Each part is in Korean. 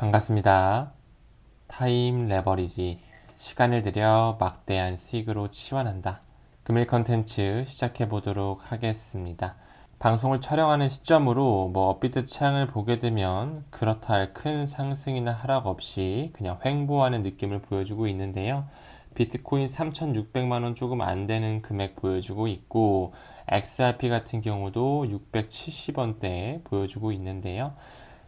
반갑습니다. 타임 레버리지, 시간을 들여 막대한 수익으로 치환한다. 금일 컨텐츠 시작해 보도록 하겠습니다. 방송을 촬영하는 시점으로 업비트 창을 보게 되면 그렇다 할 큰 상승이나 하락 없이 그냥 횡보하는 느낌을 보여주고 있는데요. 비트코인 3,600만 원 조금 안 되는 금액 보여주고 있고, XRP 같은 경우도 670원대에 보여주고 있는데요.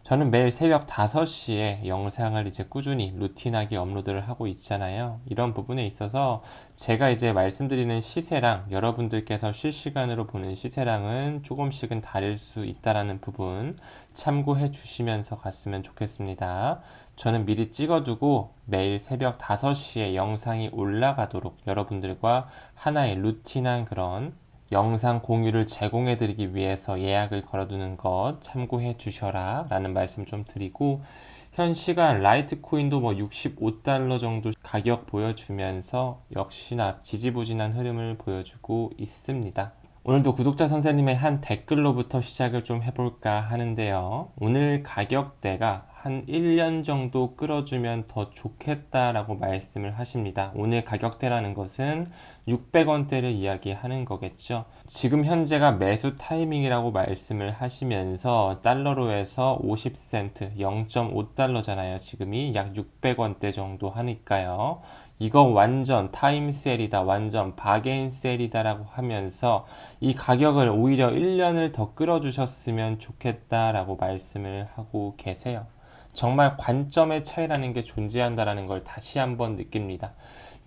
저는 매일 새벽 5시에 영상을 이제 꾸준히 루틴하게 업로드를 하고 있잖아요. 이런 부분에 있어서 제가 이제 말씀드리는 시세랑 여러분들께서 실시간으로 보는 시세랑은 조금씩은 다를 수 있다라는 부분 참고해 주시면서 갔으면 좋겠습니다. 저는 미리 찍어두고 매일 새벽 5시에 영상이 올라가도록 여러분들과 하나의 루틴한 그런 영상 공유를 제공해 드리기 위해서 예약을 걸어두는 것 참고해 주셔라 라는 말씀 좀 드리고, 현 시간 라이트코인도 65달러 정도 가격 보여주면서 역시나 지지부진한 흐름을 보여주고 있습니다. 오늘도 구독자 선생님의 한 댓글로부터 시작을 좀 해볼까 하는데요. 오늘 가격대가 한 1년 정도 끌어주면 더 좋겠다라고 말씀을 하십니다. 오늘 가격대라는 것은 600원대를 이야기하는 거겠죠. 지금 현재가 매수 타이밍이라고 말씀을 하시면서 달러로 해서 50센트, 0.5달러잖아요. 지금이 약 600원대 정도 하니까요. 이거 완전 타임셀이다, 완전 바게인 셀이다라고 하면서 이 가격을 오히려 1년을 더 끌어주셨으면 좋겠다라고 말씀을 하고 계세요. 정말 관점의 차이라는 게 존재한다라는 걸 다시 한번 느낍니다.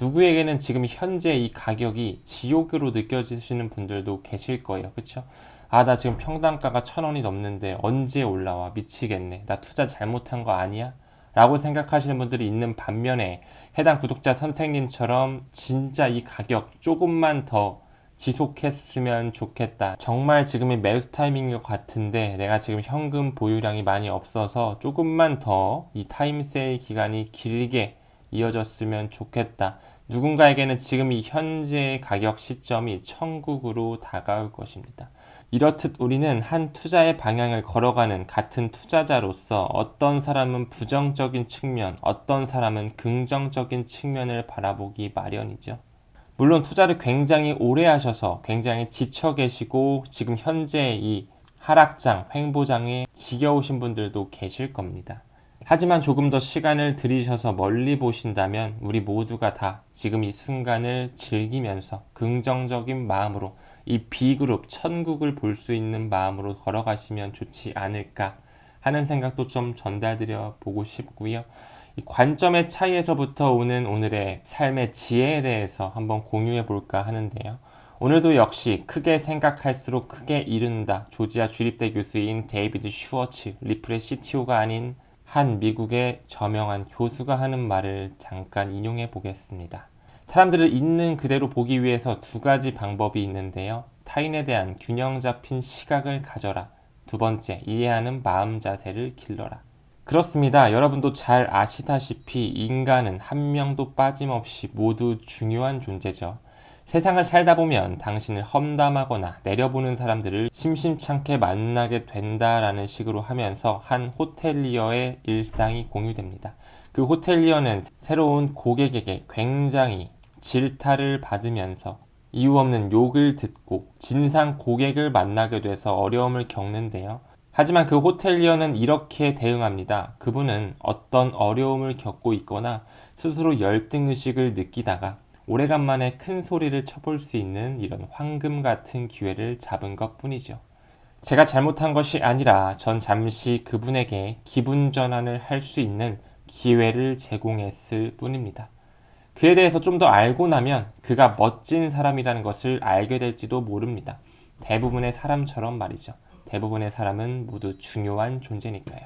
누구에게는 지금 현재 이 가격이 지옥으로 느껴지시는 분들도 계실 거예요. 그쵸? 아, 나 지금 평당가가 1,000원이 넘는데 언제 올라와? 미치겠네. 나 투자 잘못한 거 아니야? 라고 생각하시는 분들이 있는 반면에, 해당 구독자 선생님처럼 진짜 이 가격 조금만 더 지속했으면 좋겠다, 정말 지금이 매수 타이밍인 것 같은데 내가 지금 현금 보유량이 많이 없어서 조금만 더 이 타임세일 기간이 길게 이어졌으면 좋겠다, 누군가에게는 지금 이 현재의 가격 시점이 천국으로 다가올 것입니다. 이렇듯 우리는 한 투자의 방향을 걸어가는 같은 투자자로서 어떤 사람은 부정적인 측면, 어떤 사람은 긍정적인 측면을 바라보기 마련이죠. 물론 투자를 굉장히 오래 하셔서 굉장히 지쳐 계시고 지금 현재 이 하락장, 횡보장에 지겨우신 분들도 계실 겁니다. 하지만 조금 더 시간을 들이셔서 멀리 보신다면 우리 모두가 다 지금 이 순간을 즐기면서 긍정적인 마음으로 이 B그룹 천국을 볼 수 있는 마음으로 걸어가시면 좋지 않을까 하는 생각도 좀 전달드려 보고 싶고요. 이 관점의 차이에서부터 오는 오늘의 삶의 지혜에 대해서 한번 공유해 볼까 하는데요. 오늘도 역시 크게 생각할수록 크게 이른다, 조지아 주립대 교수인 데이비드 슈워츠, 리플의 CTO가 아닌 한 미국의 저명한 교수가 하는 말을 잠깐 인용해 보겠습니다. 사람들을 있는 그대로 보기 위해서 두 가지 방법이 있는데요. 타인에 대한 균형 잡힌 시각을 가져라. 두 번째, 이해하는 마음 자세를 길러라. 그렇습니다. 여러분도 잘 아시다시피 인간은 한 명도 빠짐없이 모두 중요한 존재죠. 세상을 살다 보면 당신을 험담하거나 내려보는 사람들을 심심찮게 만나게 된다라는 식으로 하면서 한 호텔리어의 일상이 공유됩니다. 그 호텔리어는 새로운 고객에게 굉장히 질타를 받으면서 이유 없는 욕을 듣고 진상 고객을 만나게 돼서 어려움을 겪는데요. 하지만 그 호텔리어는 이렇게 대응합니다. 그분은 어떤 어려움을 겪고 있거나 스스로 열등의식을 느끼다가 오래간만에 큰 소리를 쳐볼 수 있는 이런 황금 같은 기회를 잡은 것 뿐이죠. 제가 잘못한 것이 아니라 전 잠시 그분에게 기분 전환을 할 수 있는 기회를 제공했을 뿐입니다. 그에 대해서 좀 더 알고 나면 그가 멋진 사람이라는 것을 알게 될지도 모릅니다. 대부분의 사람처럼 말이죠. 대부분의 사람은 모두 중요한 존재니까요.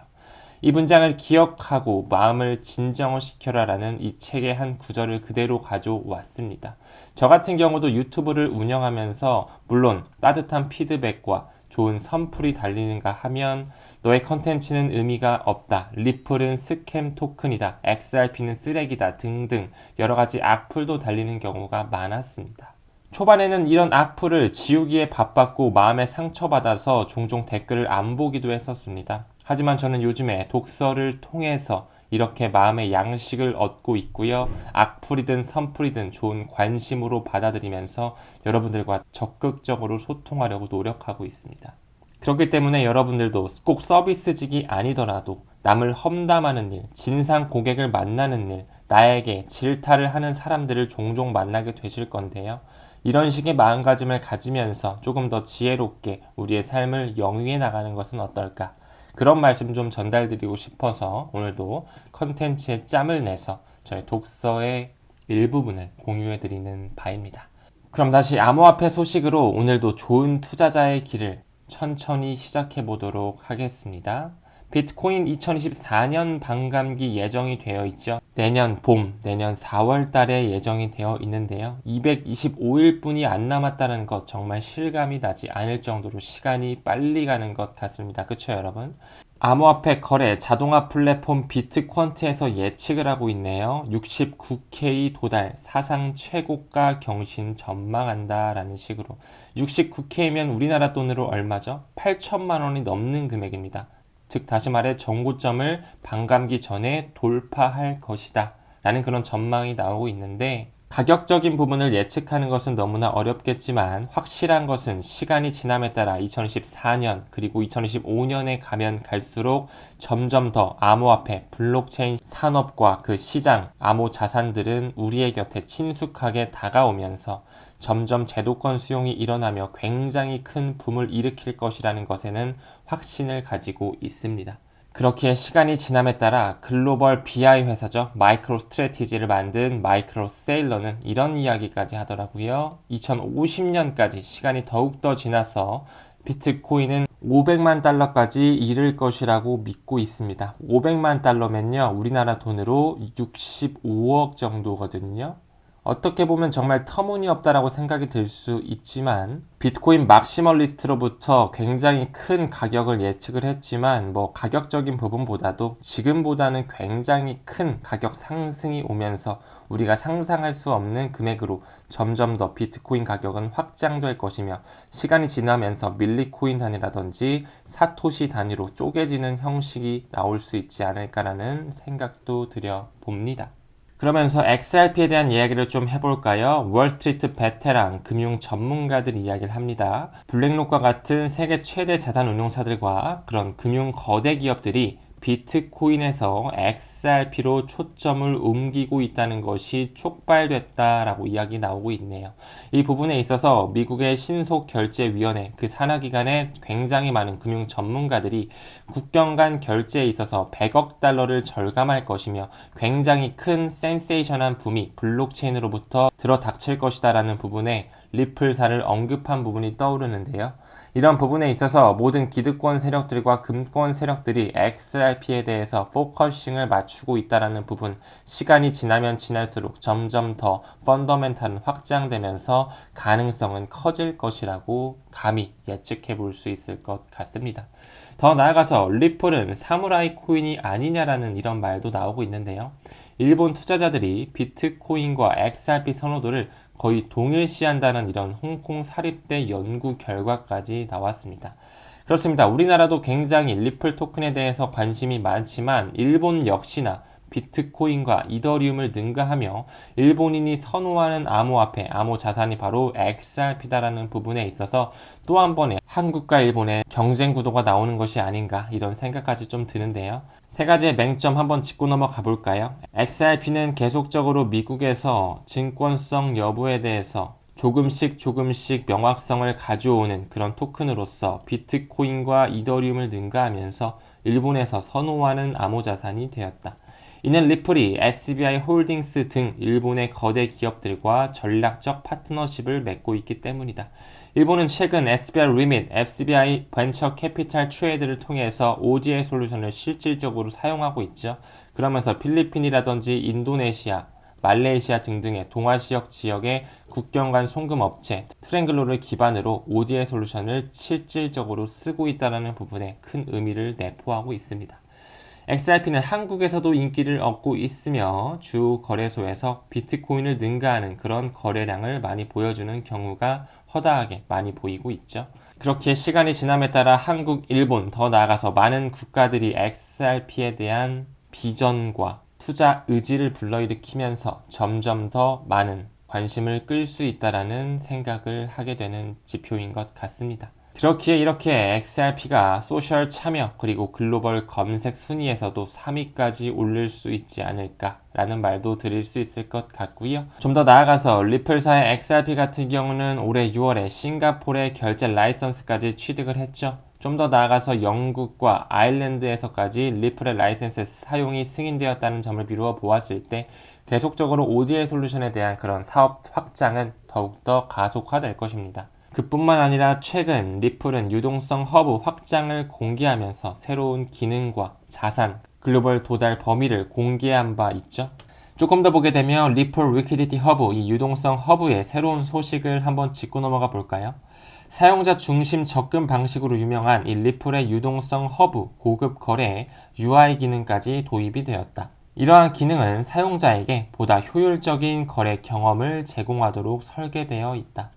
이 문장을 기억하고 마음을 진정을 시켜라라는 이 책의 한 구절을 그대로 가져왔습니다. 저 같은 경우도 유튜브를 운영하면서 물론 따뜻한 피드백과 좋은 선풀이 달리는가 하면 너의 컨텐츠는 의미가 없다, 리플은 스캠 토큰이다, XRP는 쓰레기다 등등 여러가지 악플도 달리는 경우가 많았습니다. 초반에는 이런 악플을 지우기에 바빴고 마음에 상처받아서 종종 댓글을 안 보기도 했었습니다. 하지만 저는 요즘에 독서를 통해서 이렇게 마음의 양식을 얻고 있고요. 악플이든 선플이든 좋은 관심으로 받아들이면서 여러분들과 적극적으로 소통하려고 노력하고 있습니다. 그렇기 때문에 여러분들도 꼭 서비스직이 아니더라도 남을 험담하는 일, 진상 고객을 만나는 일, 나에게 질타를 하는 사람들을 종종 만나게 되실 건데요. 이런 식의 마음가짐을 가지면서 조금 더 지혜롭게 우리의 삶을 영위해 나가는 것은 어떨까? 그런 말씀 좀 전달드리고 싶어서 오늘도 컨텐츠에 짬을 내서 저희 독서의 일부분을 공유해드리는 바입니다. 그럼 다시 암호화폐 소식으로 오늘도 좋은 투자자의 길을 천천히 시작해 보도록 하겠습니다. 비트코인 2024년 반감기 예정이 되어 있죠. 내년 봄, 내년 4월 달에 예정이 되어 있는데요. 225일뿐이 안 남았다는 것 정말 실감이 나지 않을 정도로 시간이 빨리 가는 것 같습니다. 그쵸 여러분? 암호화폐 거래 자동화 플랫폼 비트퀀트에서 예측을 하고 있네요. 69K 도달 사상 최고가 경신 전망한다 라는 식으로 69K면 우리나라 돈으로 얼마죠? 8천만 원이 넘는 금액입니다. 즉 다시 말해 정고점을 반감기 전에 돌파할 것이다 라는 그런 전망이 나오고 있는데 가격적인 부분을 예측하는 것은 너무나 어렵겠지만 확실한 것은 시간이 지남에 따라 2024년 그리고 2025년에 가면 갈수록 점점 더 암호화폐, 블록체인 산업과 그 시장, 암호 자산들은 우리의 곁에 친숙하게 다가오면서 점점 제도권 수용이 일어나며 굉장히 큰 붐을 일으킬 것이라는 것에는 확신을 가지고 있습니다. 그렇게 시간이 지남에 따라 글로벌 BI 회사죠. 마이크로 스트래티지를 만든 마이크로 세일러는 이런 이야기까지 하더라고요. 2050년까지 시간이 더욱더 지나서 비트코인은 500만 달러까지 이를 것이라고 믿고 있습니다. 500만 달러면요. 우리나라 돈으로 65억 정도거든요. 어떻게 보면 정말 터무니없다라고 생각이 들 수 있지만 비트코인 막시멀리스트로부터 굉장히 큰 가격을 예측을 했지만 가격적인 부분보다도 지금보다는 굉장히 큰 가격 상승이 오면서 우리가 상상할 수 없는 금액으로 점점 더 비트코인 가격은 확장될 것이며 시간이 지나면서 밀리코인 단위라든지 사토시 단위로 쪼개지는 형식이 나올 수 있지 않을까라는 생각도 들여봅니다. 그러면서 XRP에 대한 이야기를 좀 해볼까요? 월스트리트 베테랑 금융 전문가들 이야기를 합니다. 블랙록과 같은 세계 최대 자산 운용사들과 그런 금융 거대 기업들이 비트코인에서 XRP로 초점을 옮기고 있다는 것이 촉발됐다라고 이야기 나오고 있네요. 이 부분에 있어서 미국의 신속결제위원회 그 산하기관에 굉장히 많은 금융 전문가들이 국경 간 결제에 있어서 100억 달러를 절감할 것이며 굉장히 큰 센세이션한 붐이 블록체인으로부터 들어닥칠 것이다라는 부분에 리플사를 언급한 부분이 떠오르는데요. 이런 부분에 있어서 모든 기득권 세력들과 금권 세력들이 XRP에 대해서 포커싱을 맞추고 있다는 부분, 시간이 지나면 지날수록 점점 더 펀더멘탈은 확장되면서 가능성은 커질 것이라고 감히 예측해 볼 수 있을 것 같습니다. 더 나아가서 리플은 사무라이 코인이 아니냐라는 이런 말도 나오고 있는데요. 일본 투자자들이 비트코인과 XRP 선호도를 거의 동일시한다는 이런 홍콩 사립대 연구 결과까지 나왔습니다. 그렇습니다. 우리나라도 굉장히 리플 토큰에 대해서 관심이 많지만 일본 역시나 비트코인과 이더리움을 능가하며 일본인이 선호하는 암호화폐, 암호 자산이 바로 XRP다라는 부분에 있어서 또 한 번의 한국과 일본의 경쟁 구도가 나오는 것이 아닌가 이런 생각까지 좀 드는데요. 세 가지의 맹점 한번 짚고 넘어가 볼까요? XRP는 계속적으로 미국에서 증권성 여부에 대해서 조금씩 명확성을 가져오는 그런 토큰으로서 비트코인과 이더리움을 능가하면서 일본에서 선호하는 암호자산이 되었다. 이는 리플이 SBI 홀딩스 등 일본의 거대 기업들과 전략적 파트너십을 맺고 있기 때문이다. 일본은 최근 SBI 리밋, SBI 벤처 캐피탈 트레이드를 통해서 OGA 솔루션을 실질적으로 사용하고 있죠. 그러면서 필리핀이라든지 인도네시아, 말레이시아 등등의 동아시아 지역의 국경 간 송금 업체 트랭글로를 기반으로 ODA 솔루션을 실질적으로 쓰고 있다는 부분에 큰 의미를 내포하고 있습니다. XRP는 한국에서도 인기를 얻고 있으며 주 거래소에서 비트코인을 능가하는 그런 거래량을 많이 보여주는 경우가 허다하게 많이 보이고 있죠. 그렇게 시간이 지남에 따라 한국, 일본, 더 나아가서 많은 국가들이 XRP에 대한 비전과 투자 의지를 불러일으키면서 점점 더 많은 관심을 끌 수 있다라는 생각을 하게 되는 지표인 것 같습니다. 그렇기에 이렇게 XRP가 소셜 참여 그리고 글로벌 검색 순위에서도 3위까지 오를 수 있지 않을까라는 말도 드릴 수 있을 것 같고요. 좀 더 나아가서 리플사의 XRP 같은 경우는 올해 6월에 싱가포르의 결제 라이선스까지 취득을 했죠. 좀 더 나아가서 영국과 아일랜드에서까지 리플의 라이선스 사용이 승인되었다는 점을 미루어 보았을 때 계속적으로 ODL 솔루션에 대한 그런 사업 확장은 더욱더 가속화될 것입니다. 그뿐만 아니라 최근 리플은 유동성 허브 확장을 공개하면서 새로운 기능과 자산, 글로벌 도달 범위를 공개한 바 있죠. 조금 더 보게 되면 리플 리퀴디티 허브, 이 유동성 허브의 새로운 소식을 한번 짚고 넘어가 볼까요? 사용자 중심 접근 방식으로 유명한 이 리플의 유동성 허브 고급 거래에 UI 기능까지 도입이 되었다. 이러한 기능은 사용자에게 보다 효율적인 거래 경험을 제공하도록 설계되어 있다.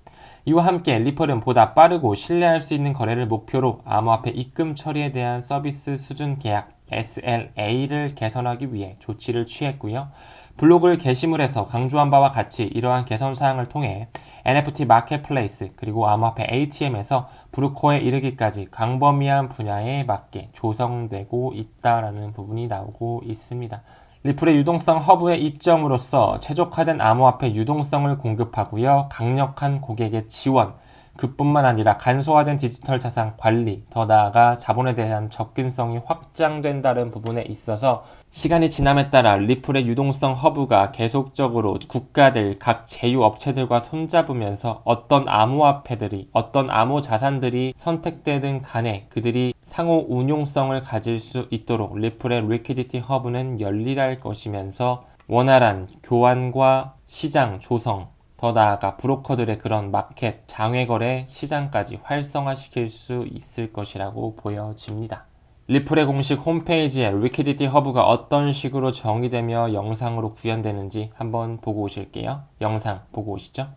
이와 함께 리플은 보다 빠르고 신뢰할 수 있는 거래를 목표로 암호화폐 입금 처리에 대한 서비스 수준 계약 SLA를 개선하기 위해 조치를 취했고요. 블로그를 게시물에서 강조한 바와 같이 이러한 개선 사항을 통해 NFT 마켓플레이스 그리고 암호화폐 ATM에서 브루커에 이르기까지 광범위한 분야에 맞게 조성되고 있다라는 부분이 나오고 있습니다. 리플의 유동성 허브의 입점으로써 최적화된 암호화폐 유동성을 공급하고요. 강력한 고객의 지원, 그뿐만 아니라 간소화된 디지털 자산 관리, 더 나아가 자본에 대한 접근성이 확장된다는 부분에 있어서 시간이 지남에 따라 리플의 유동성 허브가 계속적으로 국가들, 각 제휴업체들과 손잡으면서 어떤 암호화폐들이, 어떤 암호 자산들이 선택되든 간에 그들이 상호 운용성을 가질 수 있도록 리플의 리퀴디티 허브는 열일할 것이면서 원활한 교환과 시장 조성, 더 나아가 브로커들의 그런 마켓, 장외거래 시장까지 활성화시킬 수 있을 것이라고 보여집니다. 리플의 공식 홈페이지에 리퀴디티 허브가 어떤 식으로 정의되며 영상으로 구현되는지 한번 보고 오실게요. 영상 보고 오시죠.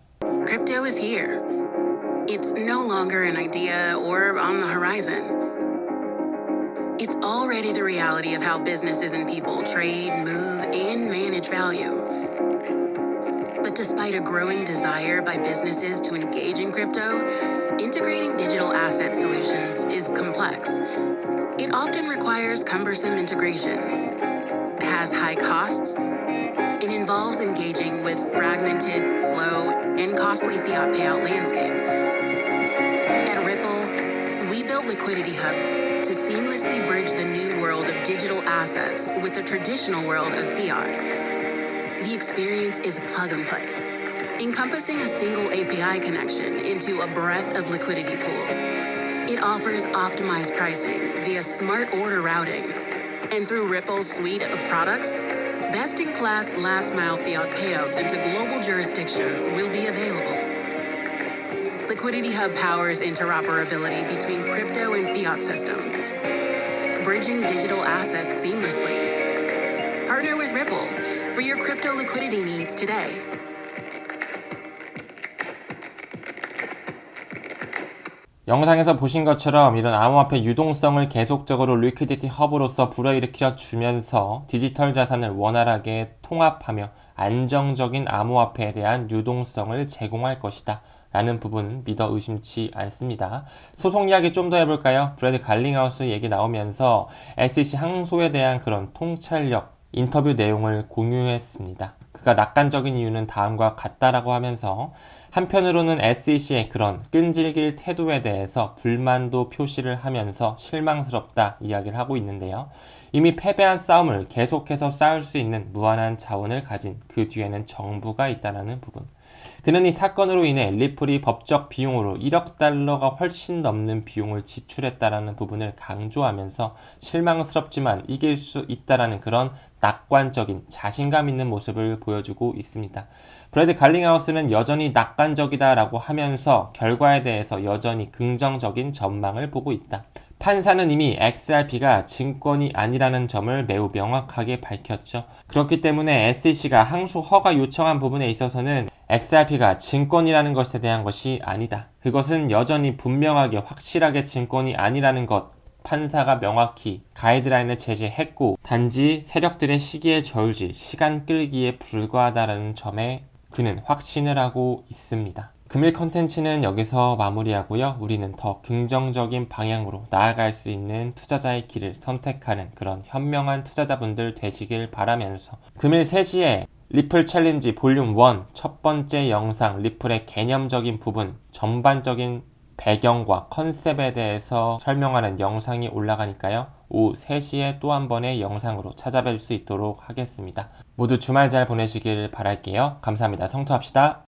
Crypto is here. It's no longer an idea or on the horizon. It's already the reality of how businesses and people trade, move, and manage value. But despite a growing desire by businesses to engage in crypto, integrating digital asset solutions is complex. It often requires cumbersome integrations, has high costs, and involves engaging with fragmented, slow, and costly fiat payout landscape. At Ripple, we built Liquidity Hub to seamlessly bridge the new world of digital assets with the traditional world of fiat. The experience is plug and play, encompassing a single API connection into a breadth of liquidity pools. It offers optimized pricing via smart order routing, and through Ripple's suite of products, best-in-class last-mile fiat payouts into global jurisdictions will be available. Liquidity Hub powers interoperability between crypto and fiat systems, bridging digital assets seamlessly. Partner with Ripple for your crypto liquidity needs today. 영상에서 보신 것처럼 이런 암호화폐 유동성을 계속적으로 리퀴디티 허브로서 불어일으켜 주면서 디지털 자산을 원활하게 통합하며 안정적인 암호화폐에 대한 유동성을 제공할 것이다 라는 부분 믿어 의심치 않습니다. 소송 이야기 좀 더 해볼까요? 브래드 갈링하우스 얘기 나오면서 SEC 항소에 대한 그런 통찰력 인터뷰 내용을 공유했습니다. 그가 낙관적인 이유는 다음과 같다라고 하면서 한편으로는 SEC의 그런 끈질길 태도에 대해서 불만도 표시를 하면서 실망스럽다 이야기를 하고 있는데요. 이미 패배한 싸움을 계속해서 싸울 수 있는 무한한 자원을 가진 그 뒤에는 정부가 있다는 부분. 그는 이 사건으로 인해 리플이 법적 비용으로 1억 달러가 훨씬 넘는 비용을 지출했다라는 부분을 강조하면서 실망스럽지만 이길 수 있다라는 그런 낙관적인 자신감 있는 모습을 보여주고 있습니다. 브래드 갈링하우스는 여전히 낙관적이다라고 하면서 결과에 대해서 여전히 긍정적인 전망을 보고 있다. 판사는 이미 XRP가 증권이 아니라는 점을 매우 명확하게 밝혔죠. 그렇기 때문에 SEC가 항소 허가 요청한 부분에 있어서는 XRP가 증권이라는 것에 대한 것이 아니다. 그것은 여전히 분명하게 확실하게 증권이 아니라는 것. 판사가 명확히 가이드라인을 제시했고 단지 세력들의 시기의 저울질, 시간 끌기에 불과하다는 점에 그는 확신을 하고 있습니다. 금일 컨텐츠는 여기서 마무리하고요. 우리는 더 긍정적인 방향으로 나아갈 수 있는 투자자의 길을 선택하는 그런 현명한 투자자분들 되시길 바라면서 금일 3시에 리플 챌린지 볼륨 1 첫 번째 영상 리플의 개념적인 부분, 전반적인 배경과 컨셉에 대해서 설명하는 영상이 올라가니까요. 오후 3시에 또 한 번의 영상으로 찾아뵐 수 있도록 하겠습니다. 모두 주말 잘 보내시길 바랄게요. 감사합니다. 성투합시다.